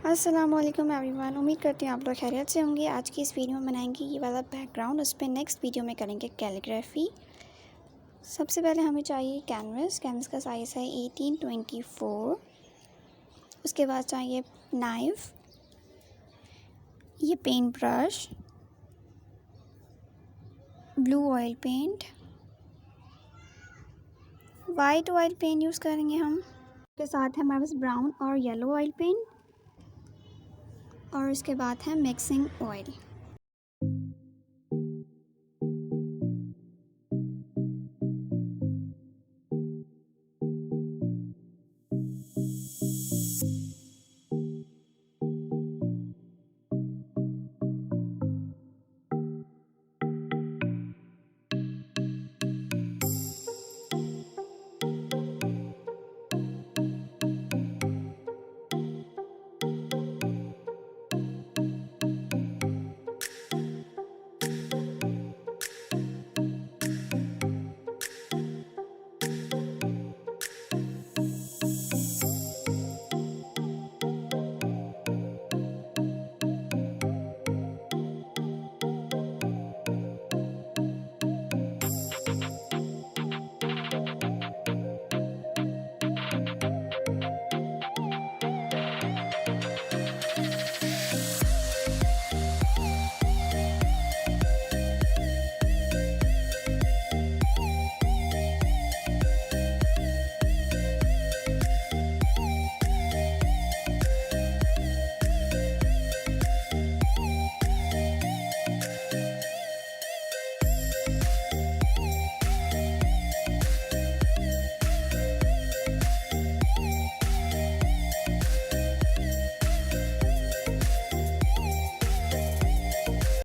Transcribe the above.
अस्सलाम वालेकुम एवरीवन। उम्मीद करती हूँ आप लोग खैरियत से होंगे। आज की इस वीडियो में बनाएंगे ये वाला बैकग्राउंड, उस पर नेक्स्ट वीडियो में करेंगे कैलीग्राफी। सबसे पहले हमें चाहिए कैनवस का साइज़ है 1824। उसके बाद चाहिए नाइफ़, ये paint brush, blue oil paint, white oil paint use करेंगे हम। उसके साथ है हमारे पास ब्राउन और येलो ऑयल पेंट, और उसके बाद है मिक्सिंग ऑयल।